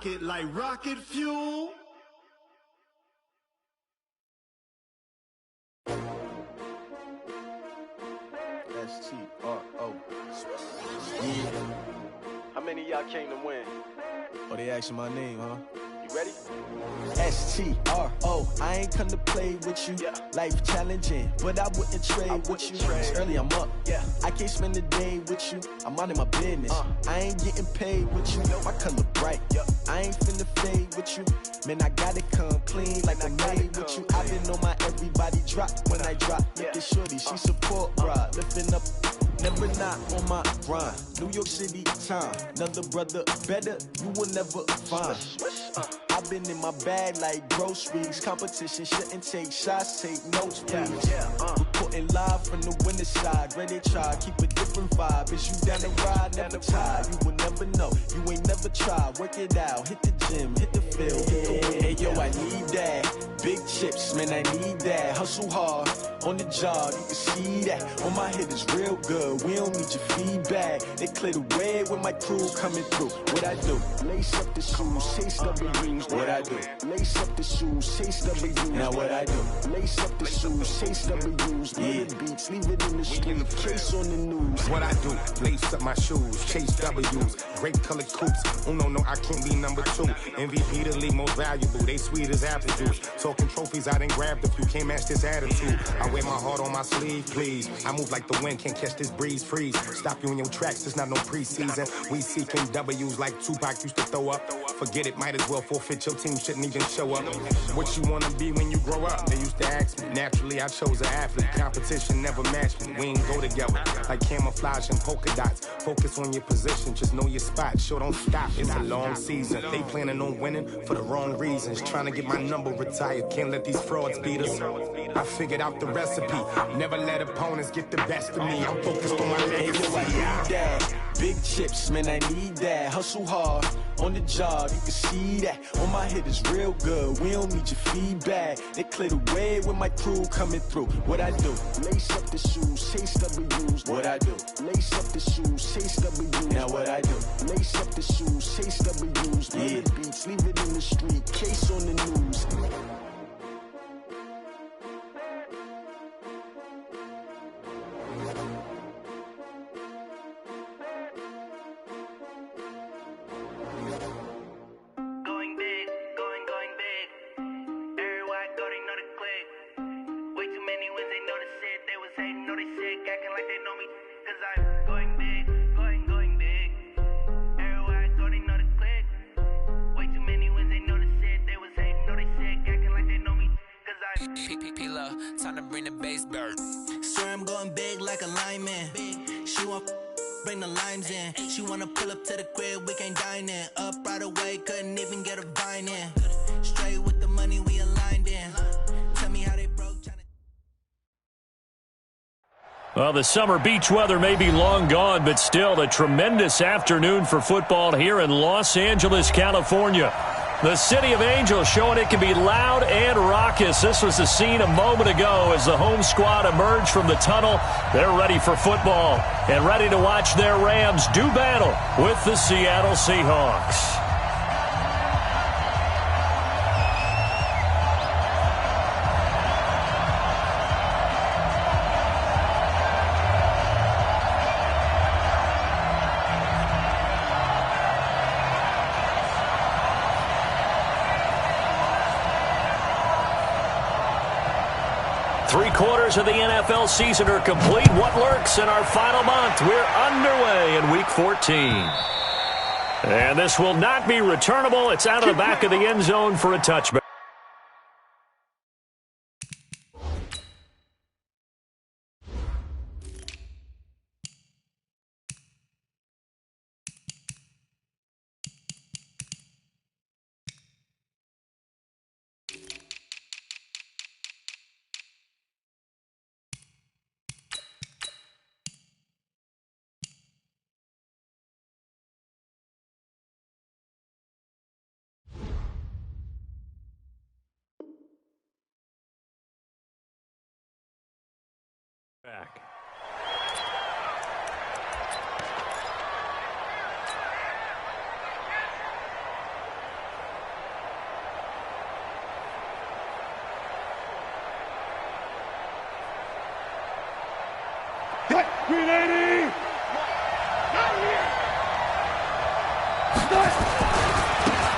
rocket like rocket fuel. S-T-R-O. How many of y'all came to win? Oh, they asking my name, huh? You ready? S-T-R-O. I ain't come to play with you. Yeah. Life challenging, but I wouldn't trade with you. It's early, I'm up. Yeah. I can't spend the day with you. I'm out of my business. I ain't getting paid with you. My color bright. I ain't finna fade with you. Man, I gotta come clean like I made with you. I've been on my everybody drop when I drop. Look at shorty, she support rod. Lifting up, never not on my grind. New York City time. Another brother better, you will never find. I've been in my bag like groceries. Competition shouldn't take shots, take notes, please. Reporting live from the winter side. Ready to try, keep a different vibe. Is you down the ride, never tired. You will never know, you ain't never tried. Work it out, hit the gym, hit the field. Hey yo, I need that. Big chips, man, I need that. Hustle hard, on the job, you can see that. On my head is real good, we don't need your feedback. They clear the way with my crew coming through. What I do? Lace up the shoes, chase W's. What I do? Lace up the shoes, chase W's. Now what I do? Lace up the shoes, chase W's. Yeah. Beats, leave it in the street, case on the news. What I do? Lace up my shoes, chase W's. Grape colored coops. Oh no, I can't be number 2. MVP the league most valuable. They sweet as apple juice. Talking trophies, I done grabbed a few. Can't match this attitude. I wear my heart on my sleeve, please. I move like the wind, can't catch this breeze. Freeze. Stop you in your tracks, there's not no preseason. We seeking W's like Tupac used to throw up. Forget it, might as well forfeit. Your team shouldn't even show up. What you wanna be when you grow up? They used to ask me. Naturally, I chose an athlete. Competition never matched me. We ain't go together like camouflage and polka dots. Focus on your position, just know your spot. Sure, don't stop. It's a long season. They planning on winning for the wrong reasons. Trying to get my number retired. Can't let these frauds beat us. I figured out the recipe. Never let opponents get the best of me. I'm focused on my legacy. I need that. Big chips, man, I need that. Hustle hard, on the job, you can see that. On my head is real good, we don't need your feedback. They clear the way with my crew coming through. What I do? Lace up the shoes, chase W's. What I do? Lace up the shoes, chase W's. Now what I do? Lace up the shoes, chase W's. Yeah. Beats, leave it in the street, case on the news. Time to bring the bass bird. Swear I'm going big like a lineman. She want bring the limes in. She wanna pull up to the crib, we can't dine in. Up right away, couldn't even get a vine in. Straight with the money we aligned in. Tell me how they broke. Well, the summer beach weather may be long gone, but still a tremendous afternoon for football here in Los Angeles, California. The City of Angels showing it can be loud and raucous. This was the scene a moment ago as the home squad emerged from the tunnel. They're ready for football and ready to watch their Rams do battle with the Seattle Seahawks. Three-quarters of the NFL season are complete. What lurks in our final month? We're underway in Week 14. And this will not be returnable. It's out of the back of the end zone for a touchback.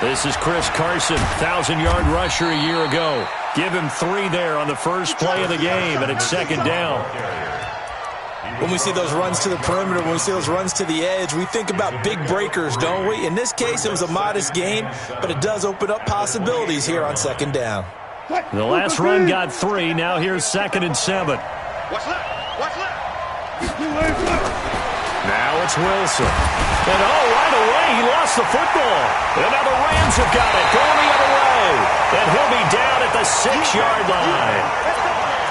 This is Chris Carson, 1,000-yard rusher a year ago. Give him 3 there on the first play of the game, and it's second down. When we see those runs to the perimeter, when we see those runs to the edge, we think about big breakers, don't we? In this case, it was a modest gain, but it does open up possibilities here on second down. The last run got 3. Now here's 2nd and 7. Watch left. Watch left. Now it's Wilson. And right away, he lost the football. And now the Rams have got it, going the other way. And he'll be down at the 6-yard line.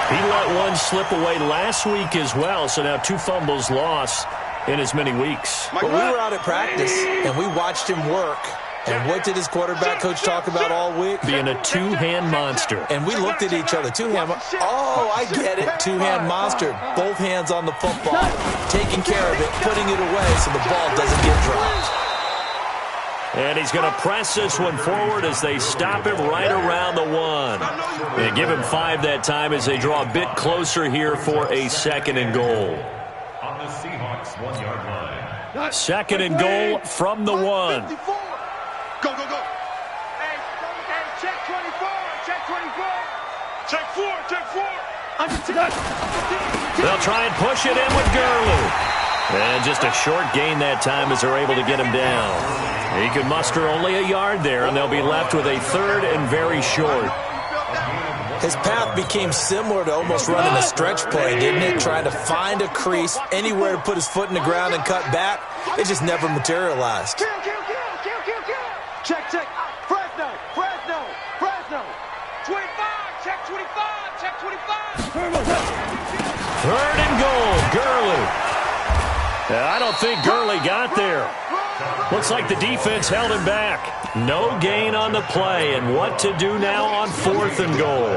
He let one slip away last week as well, so now 2 fumbles lost in as many weeks. But we were out at practice, and we watched him work. And what did his quarterback coach talk about all week? Being a 2-hand monster. And we looked at each other. 2-hand. Oh, I get it. 2-hand monster. Both hands on the football. Taking care of it, putting it away so the ball doesn't get dropped. And he's going to press this one forward as they stop him right around the 1. And give him 5 that time as they draw a bit closer here for a 2nd and goal. On the Seahawks 1-yard line. 2nd and goal from the 1. Go, go, go. Hey, check 24. Check 24. Check 4. Check 4. They'll try and push it in with Gurley. And just a short gain that time as they're able to get him down. He could muster only a yard there, and they'll be left with a 3rd and very short. His path became similar to almost running a stretch play, didn't it? Trying to find a crease, anywhere to put his foot in the ground and cut back. It just never materialized. Check. Fresno. 25. Check 25. Check 25. 3rd and goal, Gurley. I don't think Gurley got there. Looks like the defense held him back. No gain on the play, and what to do now on 4th and goal.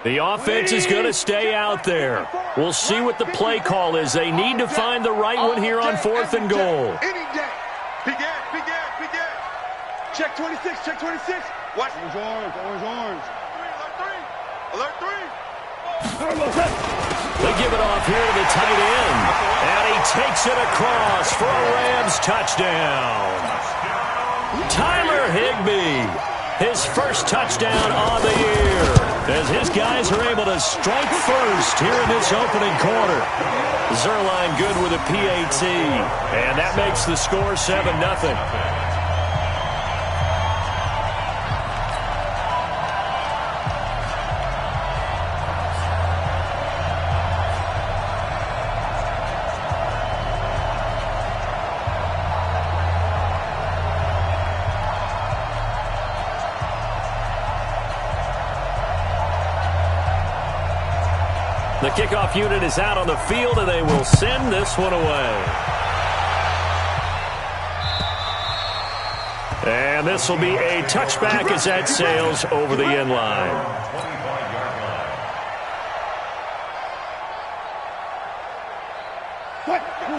The offense is going to stay out there. We'll see what the play call is. They need to find the right one here on 4th and goal. Any day. Big gas. Check 26. Check 26. Watch. Orange. Alert 3. They give it off here to the tight end. And he takes it across for a Rams touchdown. Tyler Higbee, his first touchdown of the year, as his guys are able to strike first here in this opening quarter. Zerline good with a PAT, and that makes the score 7-0. The kickoff unit is out on the field, and they will send this one away. And this will be a touchback as that sails over the end line.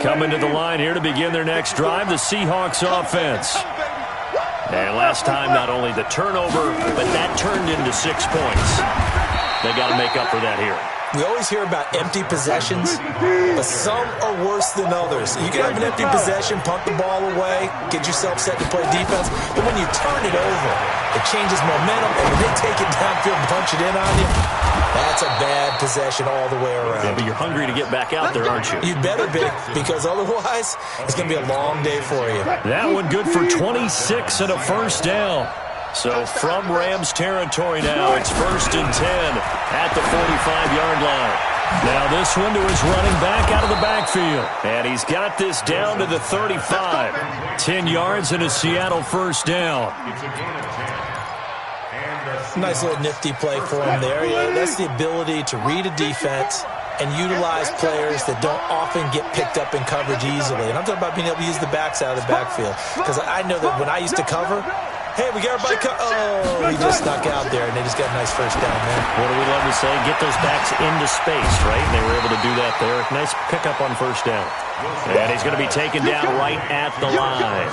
Coming to the line here to begin their next drive, the Seahawks offense. And last time, not only the turnover, but that turned into 6 points. They got to make up for that here. We always hear about empty possessions, but some are worse than others. You can have an empty possession, punt the ball away, get yourself set to play defense, but when you turn it over, it changes momentum, and when they take it downfield and punch it in on you, that's a bad possession all the way around. Yeah, but you're hungry to get back out there, aren't you? You better be, because otherwise, it's going to be a long day for you. That one good for 26 and a first down. So from Rams territory now, it's 1st and 10 at the 45-yard line. Now this one to his running back out of the backfield. And he's got this down to the 35. 10 yards and a Seattle first down. Nice little nifty play for him there. Yeah, that's the ability to read a defense and utilize players that don't often get picked up in coverage easily. And I'm talking about being able to use the backs out of the backfield. Because I know that when I used to cover, Hey, we got everybody oh, he just snuck out there, and they just got a nice first down there. What do we love to say? Get those backs into space, right? And they were able to do that there. Nice pickup on first down. And he's going to be taken down right at the line.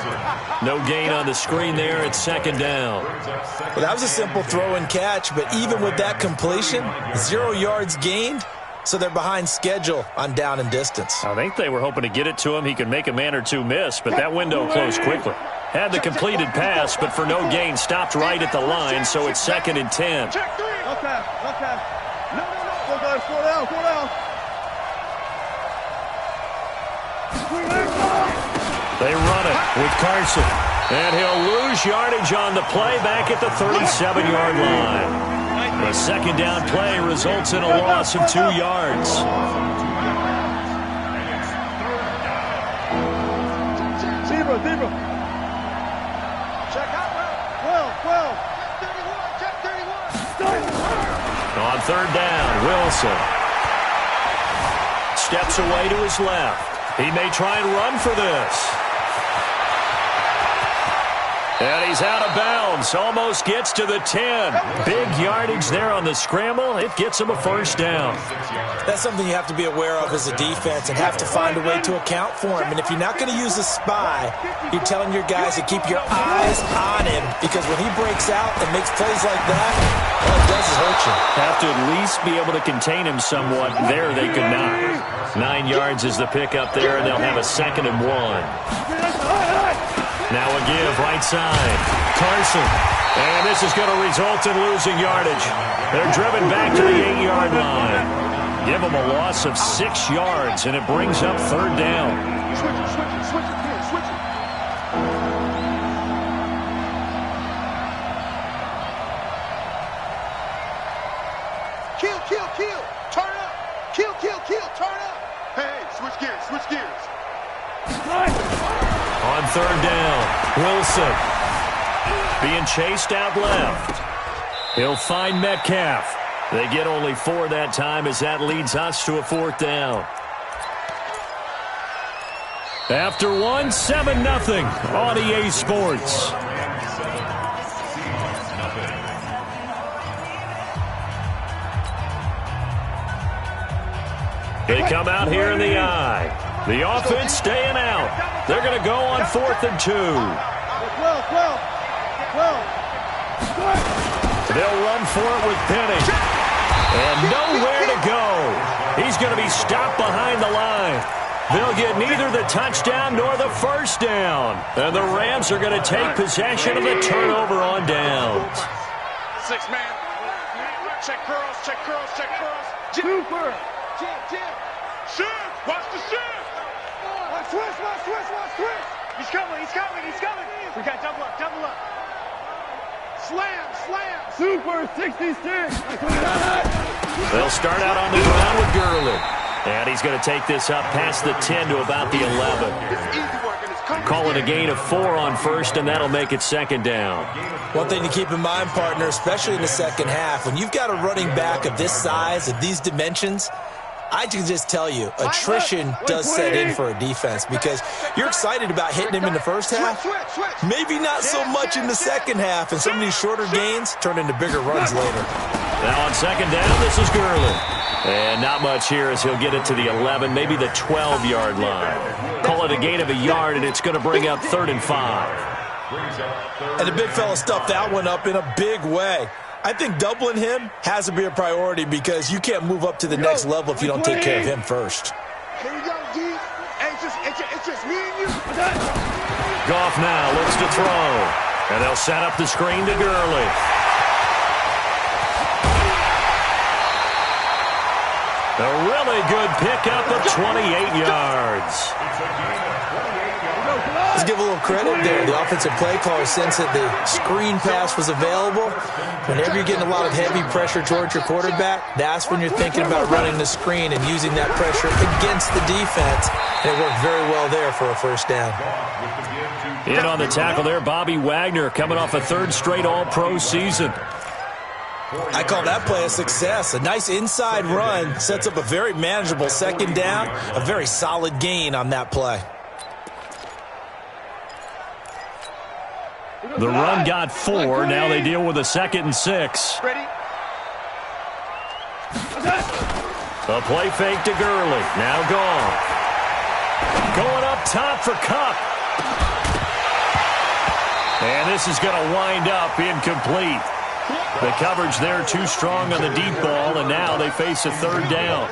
No gain on the screen there. It's second down. Well, that was a simple throw and catch, but even with that completion, 0 yards gained, so they're behind schedule on down and distance. I think they were hoping to get it to him. He could make a man or two miss, but that window closed quickly. Had the completed pass, but for no gain, stopped right at the line, so it's 2nd and 10. Okay. No. Go down. They run it with Carson, and he'll lose yardage on the play back at the 37-yard line. The second down play results in a loss of 2 yards. Zebra. Check out 12. Check 31. On third down, Wilson steps away to his left. He may try and run for this. And he's out of bounds. Almost gets to the 10. Big yardage there on the scramble. It gets him a first down. That's something you have to be aware of as a defense and have to find a way to account for him. And if you're not going to use a spy, you're telling your guys to keep your eyes on him, because when he breaks out and makes plays like that, all it does is hurt you. Have to at least be able to contain him somewhat. There they could not. 9 yards is the pickup there, and they'll have a 2nd and 1. Now a give, right side. Carson. And this is going to result in losing yardage. They're driven back to the 8-yard line. Give them a loss of 6 yards, and it brings up third down. Switch it. Kill. Turn up. Kill. Turn up. Hey, switch gears. On third down, Wilson being chased out left. He'll find Metcalf. They get only 4 that time, as that leads us to a 4th down. After 1, 7-0 on EA Sports. They come out here in the eye. The offense staying out. They're going to go on 4th and 2. 12. They'll run for it with Penny. And nowhere to go. He's going to be stopped behind the line. They'll get neither the touchdown nor the first down. And the Rams are going to take possession of the turnover on downs. 6-man. Check curls. Super. Jim. Shift. Watch the shift. Watch twist. He's coming. We got double up. Slam. Super 66. They'll start out on the ground with Gurley. And he's going to take this up past the 10 to about the 11. Call it a gain of 4 on first, and that'll make it 2nd down. One thing to keep in mind, partner, especially in the second half, when you've got a running back of this size, of these dimensions, I can just tell you, attrition does set in for a defense, because you're excited about hitting him in the first half. Maybe not so much in the second half, and some of these shorter gains turn into bigger runs later. Now on 2nd down, this is Gurley. And not much here, as he'll get it to the 11, maybe the 12-yard line. Call it a gain of a yard, and it's going to bring up 3rd and 5. And the big fella stuffed that one up in a big way. I think doubling him has to be a priority, because you can't move up to the next level if you don't take care of him first. Here we go, G. It's just me and you. Goff now looks to throw. And they'll set up the screen to Gurley. A really good pickup of 28 yards. Let's give a little credit there. The offensive play caller sensed that the screen pass was available. Whenever you're getting a lot of heavy pressure towards your quarterback, that's when you're thinking about running the screen and using that pressure against the defense. And it worked very well there for a first down. In on the tackle there, Bobby Wagner, coming off a 3rd straight All-Pro season. I call that play a success. A nice inside run sets up a very manageable 2nd down, a very solid gain on that play. The run got 4. Now they deal with a 2nd and 6. Ready? A play fake to Gurley. Now gone. Going up top for Cup. And this is going to wind up incomplete. The coverage there too strong on the deep ball, and now they face a 3rd down.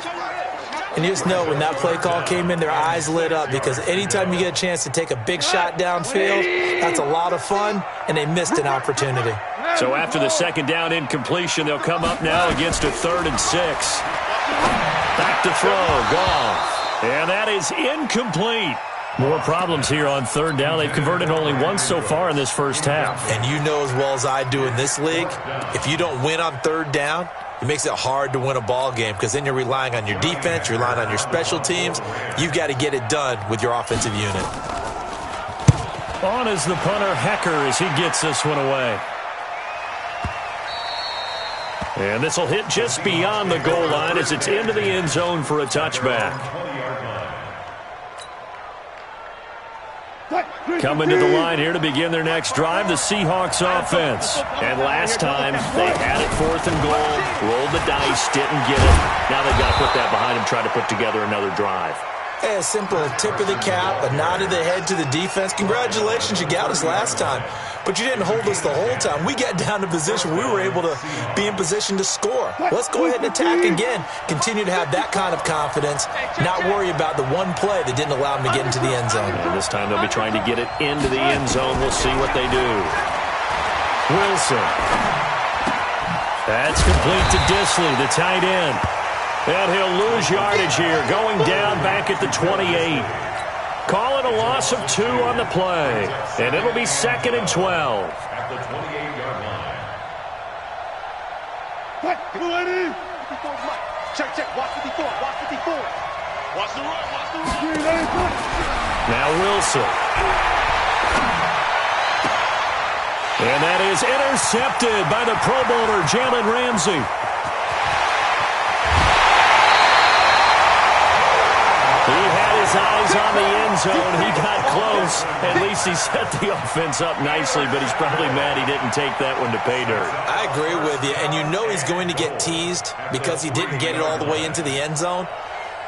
And you just know when that play call came in, their eyes lit up, because anytime you get a chance to take a big shot downfield, that's a lot of fun, and they missed an opportunity. So after the 2nd down incompletion, they'll come up now against a 3rd and 6. Back to throw, Goff. And that is incomplete. More problems here on 3rd down. They've converted only once so far in this first half. And you know as well as I do in this league, if you don't win on 3rd down, it makes it hard to win a ball game, because then you're relying on your defense, you're relying on your special teams. You've got to get it done with your offensive unit. On is the punter, Hecker, as he gets this one away. And this will hit just beyond the goal line as it's into the end zone for a touchback. Coming to the line here to begin their next drive, the Seahawks offense. And last time, they had it 4th and goal, rolled the dice, didn't get it. Now they've got to put that behind them, try to put together another drive. Hey, a simple tip of the cap, a nod of the head to the defense. Congratulations, you got us last time. But you didn't hold us the whole time. We got down to position. We were able to be in position to score. Let's go ahead and attack again. Continue to have that kind of confidence. Not worry about the one play that didn't allow them to get into the end zone. And this time they'll be trying to get it into the end zone. We'll see what they do. Wilson. That's complete to Disley, the tight end. And he'll lose yardage here, going down back at the 28. Call it a loss of 2 on the play. And it'll be 2nd and 12. At the 28-yard line. Check, check. Watch 54. Watch 54. Watch the run. Watch the run. Now Wilson. And that is intercepted by the Pro Bowler, Jalen Ramsey. He had his eyes on the end zone. He got close. At least he set the offense up nicely, but he's probably mad he didn't take that one to pay dirt. I agree with you, and you know he's going to get teased because he didn't get it all the way into the end zone.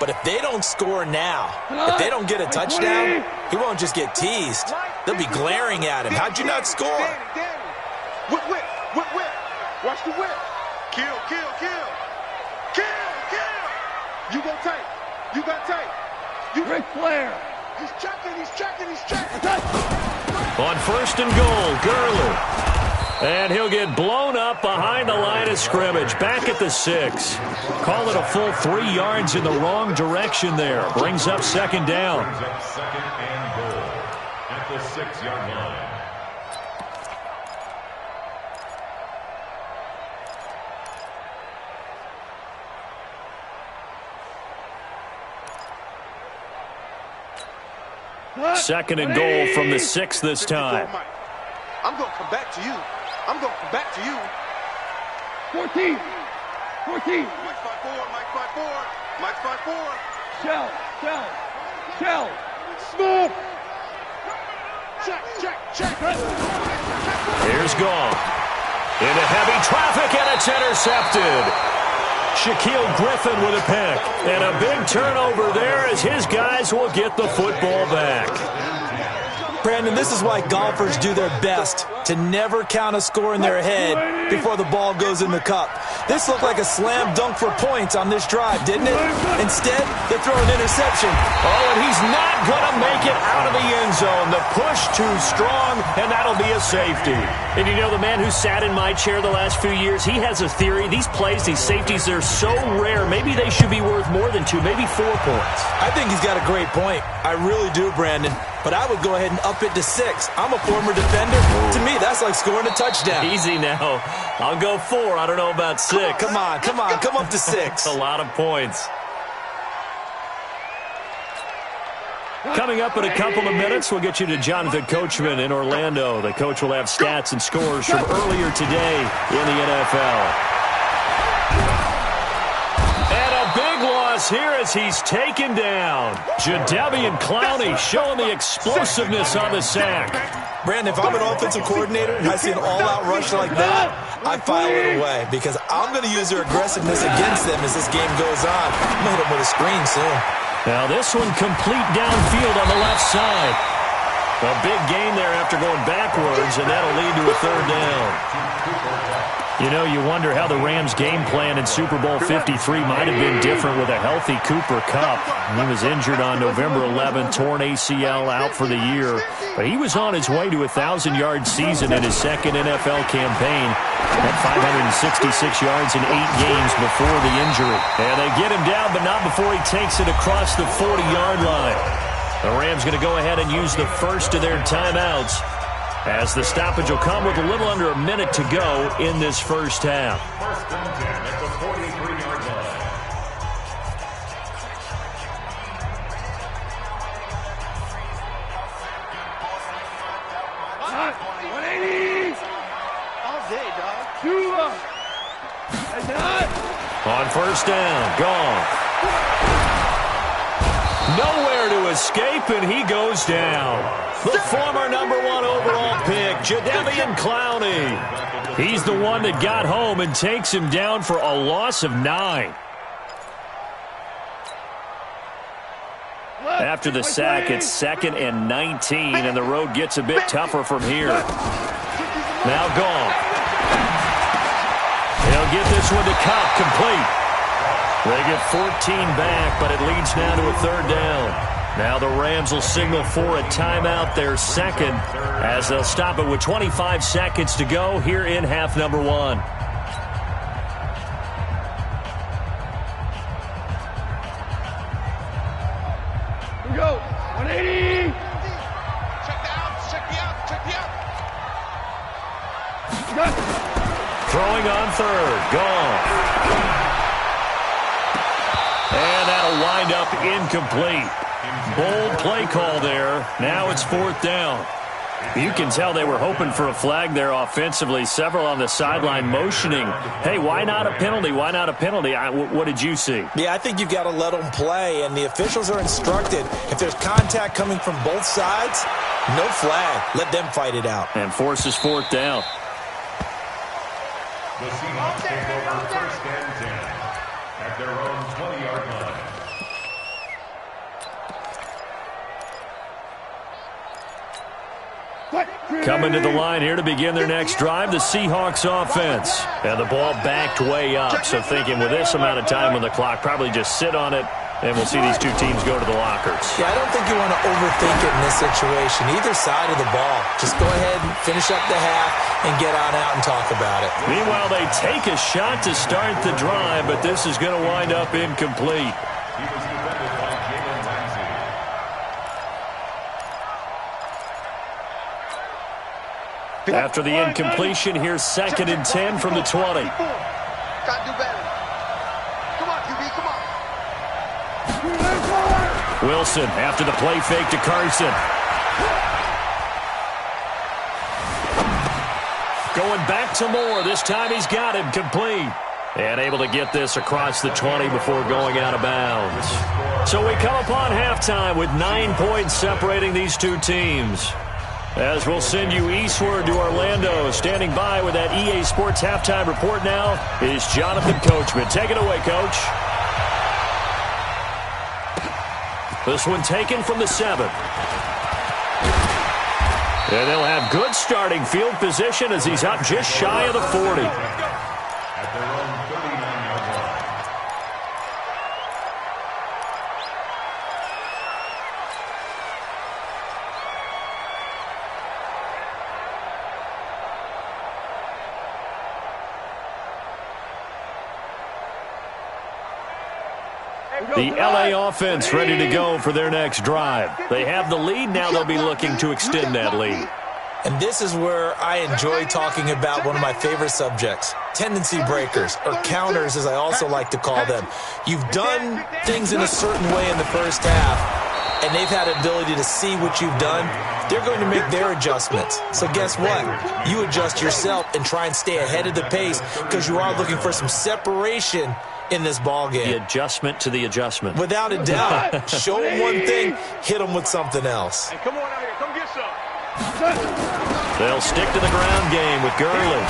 But if they don't score now, if they don't get a touchdown, he won't just get teased. They'll be glaring at him. How'd you not score? Whip, whip, whip, whip. Watch the whip. Kill, kill, kill. Kill, kill. You go tight. You got tight. Ric Flair. He's checking, he's checking, he's checking. On 1st and goal, Gurley. And he'll get blown up behind the line of scrimmage. Back at the 6. Call it a full 3 yards in the wrong direction there. Brings up 2nd down. Brings up 2nd and goal at the 6-yard line. Second and goal from the 6 this time. I'm going to come back to you. I'm going to come back to you. 14. 14. Mike 5-4. Mike 5-4. Mike 5-4. Shell. Shell. Shell. Smoke. Check, check, check. Here's Goff. Into heavy traffic, and it's intercepted. Shaquille Griffin with a pick. And a big turnover there as his guys will get the football back. Brandon, this is why golfers do their best to never count a score in their head before the ball goes in the cup. This looked like a slam dunk for points on this drive, didn't it? Instead, they throw an interception. Oh, and he's not going to make it out of the end zone. The push too strong, and that'll be a safety. And you know, the man who sat in my chair the last few years, he has a theory. These plays, these safeties, they're so rare. Maybe they should be worth more than 2, maybe 4 points. I think he's got a great point. I really do, Brandon. But I would go ahead and up it to 6. I'm a former defender. To me, that's like scoring a touchdown. Easy now. I'll go 4. I don't know about 6. Come on. Come up to 6. That's a lot of points. Coming up in a couple of minutes, we'll get you to Jonathan Coachman in Orlando. The coach will have stats and scores from earlier today in the NFL. And a big loss is here as he's taken down. Jadeveon Clowney showing the explosiveness on the sack. Brandon, if I'm an offensive coordinator and I see an all-out rush like that, I file it away because I'm going to use their aggressiveness against them as this game goes on. I'm going to hit them with a screen soon. Now this one complete downfield on the left side. A big gain there after going backwards, and that'll lead to a third down. You know, you wonder how the Rams' game plan in Super Bowl 53 might have been different with a healthy Cooper Kupp. He was injured on November 11, torn ACL, out for the year. But he was on his way to a 1,000-yard season in his second NFL campaign at 566 yards in 8 games before the injury. And they get him down, but not before he takes it across the 40-yard line. The Rams going to go ahead and use the first of their timeouts, as the stoppage will come with a little under a minute to go in this first half. First and 10 at the 43-yard line. Hot, 180. All day, dog. Cuba. That's hot. On first down, gone. Nowhere to escape, and he goes down. The former #1 overall pick, Jadeveon Clowney. He's the one that got home and takes him down for a loss of 9. After the sack, it's 2nd and 19, and the road gets a bit tougher from here. Now gone. He'll get this one to Kupp, complete. They get 14 back, but it leads now to a third down. Now the Rams will signal for a timeout, their second, as they'll stop it with 25 seconds to go here in half number 1. Here we go. 180. Throwing on third, gone. And that'll wind up incomplete. Bold play call there. Now it's 4th down. You can tell they were hoping for a flag there offensively. Several on the sideline motioning, hey, why not a penalty? Why not a penalty? What did you see? Yeah, I think you've got to let them play, and the officials are instructed, if there's contact coming from both sides, no flag. Let them fight it out. And forces 4th down. The Seahawks take over first and 10 at their own 20-yard line. Coming to the line here to begin their next drive, the Seahawks offense. And the ball backed way up, so thinking with this amount of time on the clock, probably just sit on it, and we'll see these two teams go to the lockers. Yeah, I don't think you want to overthink it in this situation, either side of the ball. Just go ahead and finish up the half and get on out and talk about it. Meanwhile, they take a shot to start the drive, but this is going to wind up incomplete. He was defended by Jalen Ramsey. After the incompletion, here's 2nd and 10 from the 20. Got to do better. Come on, QB, come on. Wilson after the play fake to Carson. Going back to Moore. This time he's got him complete. And able to get this across the 20 before going out of bounds. So we come upon halftime with 9 points separating these two teams. As we'll send you eastward to Orlando. Standing by with that EA Sports halftime report now is Jonathan Coachman. Take it away, Coach. This one taken from the 7. And they'll have good starting field position as he's up just shy of the 40. At their own 39-yard line. The LA offense ready to go for their next drive. They have the lead. Now they'll be looking to extend that lead. And this is where I enjoy talking about one of my favorite subjects, tendency breakers, or counters as I also like to call them. You've done things in a certain way in the first half. and they've had the ability to see what you've done, they're going to make their adjustments. So guess what? You adjust yourself and try and stay ahead of the pace because you are looking for some separation in this ball game. The adjustment to the adjustment. Without a doubt. Show them one thing, hit them with something else. Hey, come on out here. Come get some. They'll stick to the ground game with Gurley.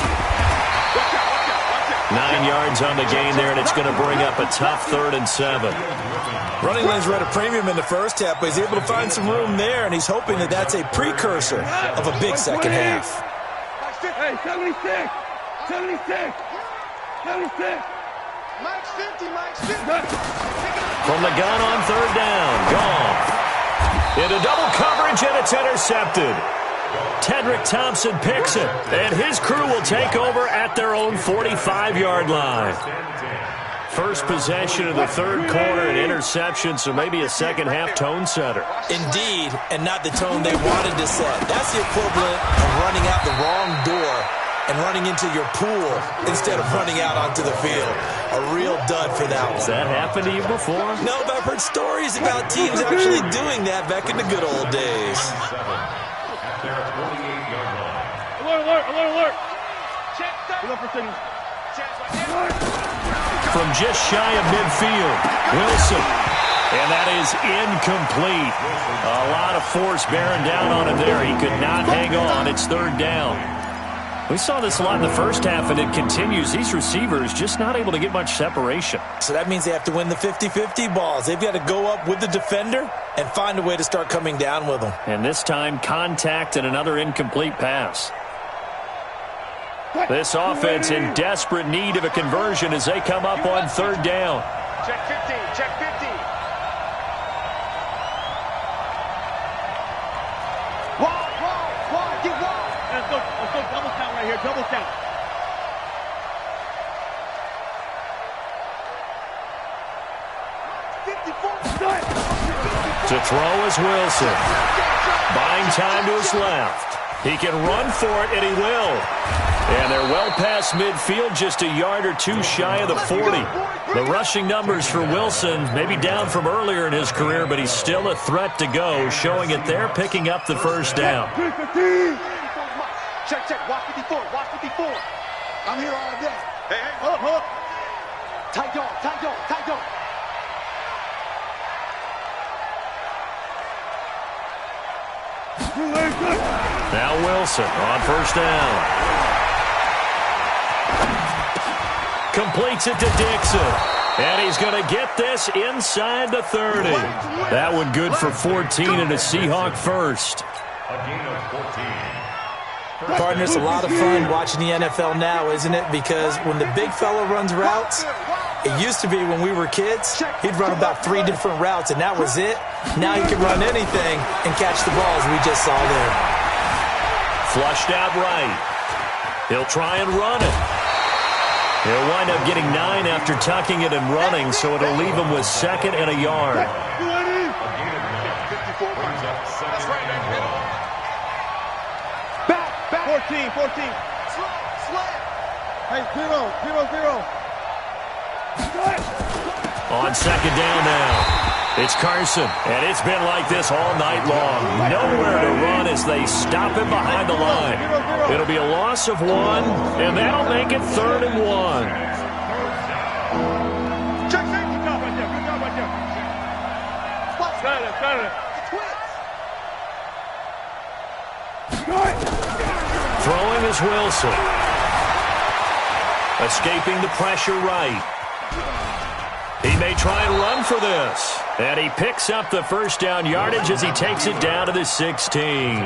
9 yards on the gain there, and it's going to bring up a tough 3rd and 7. Running lanes were at a premium in the first half, but he's able to find some room there, and he's hoping that that's a precursor of a big second half. Hey, 76! 76! 76! Mike's 50, Mike's 50! From the gun on 3rd down, gone. Into double coverage, and it's intercepted. Tedrick Thompson picks it, and his crew will take over at their own 45-yard line. First possession of the 3rd quarter, an interception, so maybe a second-half tone setter. Indeed, and not the tone they wanted to set. That's the equivalent of running out the wrong door and running into your pool instead of running out onto the field. A real dud for that one. Has that happened to you before? No, but I've heard stories about teams actually doing that back in the good old days. Alert, alert, alert, alert! Look for signal. From just shy of midfield, Wilson. And that is incomplete. A lot of force bearing down on him there. He could not hang on. It's 3rd down. We saw this a lot in the first half, and it continues. These receivers just not able to get much separation. So that means they have to win the 50-50 balls. They've got to go up with the defender and find a way to start coming down with them. And this time, contact and another incomplete pass. This offense in desperate need of a conversion as they come up on 3rd down. Check 15, check 15. Wide, get wide. Let's go double count right here, double count. To throw is Wilson. Buying time to his left. He can run for it, and he will. And they're well past midfield, just a yard or two shy of the 40. The rushing numbers for Wilson may be down from earlier in his career, but he's still a threat to go, showing it there, picking up the 1st down. Check, watch 54, watch 54. I'm here all day. Hey, hold up. Tight dog. Now Wilson on 1st down. Completes it to Dixon. And he's going to get this inside the 30. That one good for 14 and a Seahawk first. A gain of 14. Partner, it's a lot of fun watching the NFL now, isn't it? Because when the big fella runs routes, it used to be when we were kids, he'd run about 3 different routes, and that was it. Now he can run anything and catch the balls we just saw there. Flushed out right. He'll try and run it. He'll wind up getting 9 after tucking it and running, so it'll leave him with 2nd and a yard. Back. 14. Hey, 0. On 2nd down now. It's Carson, and it's been like this all night long. Nowhere to run as they stop him behind the line. It'll be a loss of 1, and that'll make it 3rd and 1. Check safety. Good job right there. Got it. Throwing is Wilson. Escaping the pressure right. He may try and run for this. And he picks up the 1st down yardage as he takes it down to the 16.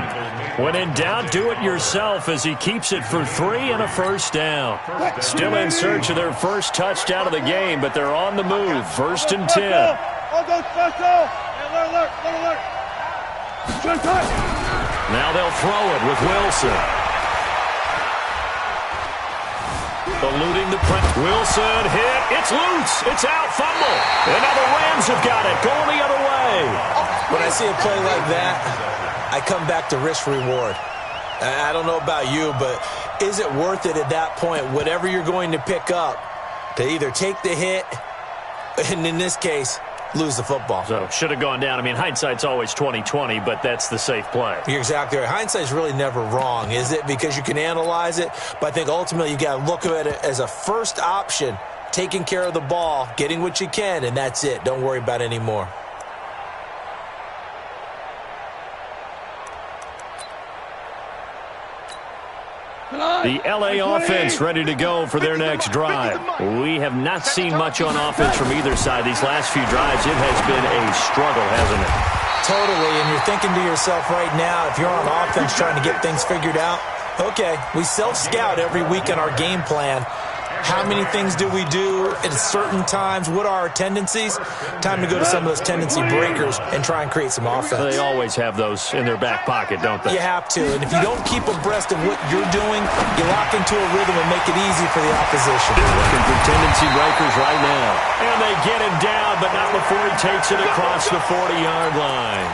When in doubt, do it yourself as he keeps it for 3 and a 1st down. Still in search of their first touchdown of the game, but they're on the move. 1st and 10. Now they'll throw it with Wilson. Eluding the press. Wilson hit. It's loose. It's out. Fumble. And now the Rams have got it. Going the other way. When I see a play like that, I come back to risk reward. I don't know about you, but is it worth it at that point, whatever you're going to pick up, to either take the hit, and in this case, lose the football. So should have gone down. I mean, hindsight's always 20/20, but that's the safe play. You're exactly right. Hindsight's really never wrong, is it? Because you can analyze it, but I think ultimately you got to look at it as a first option, taking care of the ball, getting what you can, and that's it. Don't worry about it anymore. The LA offense ready to go for their next drive. We have not seen much on offense from either side. These last few drives, it has been a struggle, hasn't it? Totally, and you're thinking to yourself right now, if you're on offense trying to get things figured out, okay, we self-scout every week in our game plan. How many things do we do at certain times? What are our tendencies? Time to go to some of those tendency breakers and try and create some offense. They always have those in their back pocket, don't they? You have to, and if you don't keep abreast of what you're doing, you lock into a rhythm and make it easy for the opposition. Looking for tendency breakers right now. And they get him down, but not before he takes it across the 40-yard line.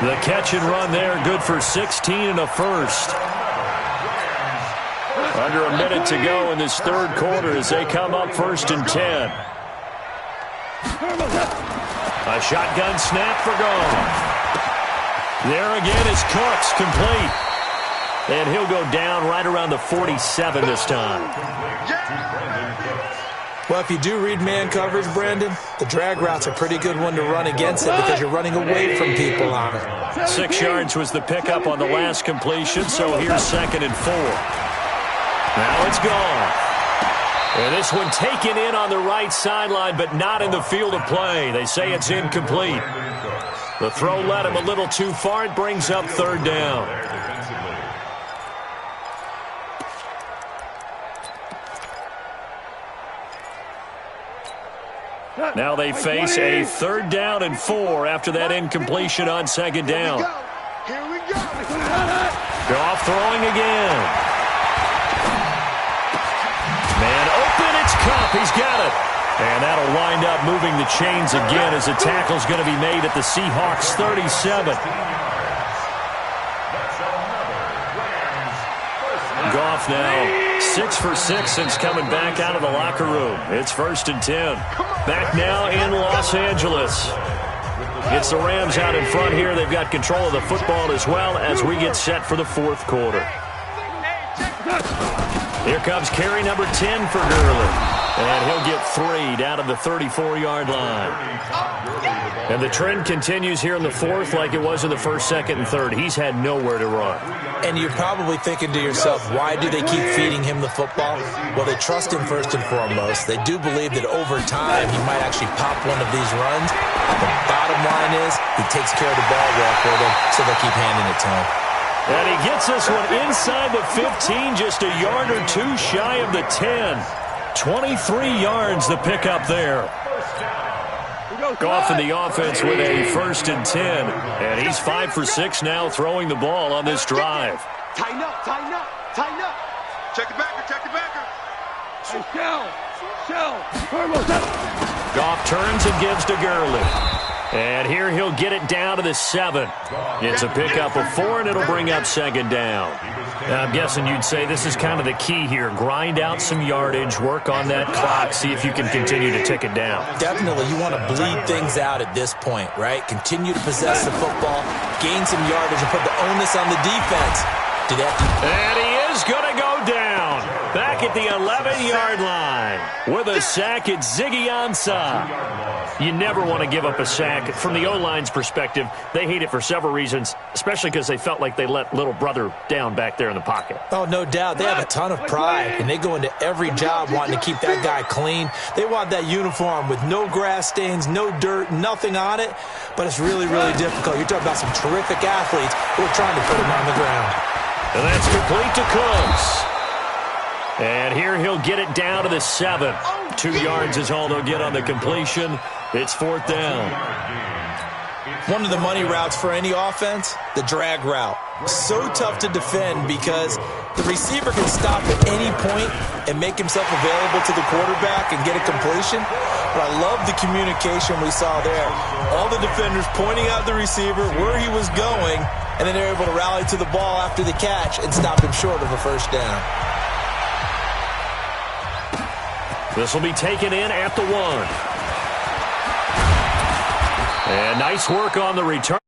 The catch and run there, good for 16 and a first. Under a minute to go in this third quarter as they come up 1st and 10. A shotgun snap for Gone. There again is Cooks, complete. And he'll go down right around the 47 this time. Well, if you do read man coverage, Brandon, the drag route's a pretty good one to run against it because you're running away from people on it. 6 yards was the pickup on the last completion, so here's 2nd and 4. Now it's gone. And this one taken in on the right sideline, but not in the field of play. They say it's incomplete. The throw led him a little too far. It brings up 3rd down. Now they face a 3rd down and 4 after that incompletion on 2nd down. Here we go. Goff throwing again. Man open, it's Cup. He's got it. And that'll wind up moving the chains again as the tackle's going to be made at the Seahawks 37. Goff now 6 for 6 since coming back out of the locker room. It's 1st and 10. Back now in Los Angeles. It's the Rams out in front here. They've got control of the football as well as we get set for the 4th quarter. Here comes carry number 10 for Gurley. And he'll get 3 down to the 34-yard line. And the trend continues here in the 4th like it was in the 1st, 2nd, and 3rd. He's had nowhere to run. And you're probably thinking to yourself, why do they keep feeding him the football? Well, they trust him first and foremost. They do believe that over time he might actually pop one of these runs. The bottom line is he takes care of the ball well for them, so they'll keep handing it to him. And he gets this one inside the 15, just a yard or 2 shy of the 10. 23 yards the pickup there. Goff in the offense with a 1st and 10. And he's 5 for 6 now throwing the ball on this drive. Tighten up, tighten up, tighten up. Check the backer, check the backer. Goff turns and gives to Gurley. And here he'll get it down to the 7. It's a pickup of 4, and it'll bring up 2nd down. Now, I'm guessing you'd say this is kind of the key here. Grind out some yardage, work on that clock, see if you can continue to tick it down. Definitely. You want to bleed things out at this point, right? Continue to possess the football, gain some yardage, and put the onus on the defense. Do that. And he is going to go down. Back at the 11-yard line. With a sack, it's Ziggy Ansah. You never want to give up a sack. From the O-line's perspective, they hate it for several reasons, especially because they felt like they let little brother down back there in the pocket. Oh, no doubt. They have a ton of pride, and they go into every job wanting to keep that guy clean. They want that uniform with no grass stains, no dirt, nothing on it, but it's really, really difficult. You're talking about some terrific athletes who are trying to put him on the ground. And that's complete to Cooks. And here he'll get it down to the 7. 2 yards is all they'll get on the completion. It's 4th down. One of the money routes for any offense, the drag route. So tough to defend because the receiver can stop at any point and make himself available to the quarterback and get a completion. But I love the communication we saw there. All the defenders pointing out the receiver, where he was going, and then they're able to rally to the ball after the catch and stop him short of a 1st down. This will be taken in at the 1. And nice work on the return.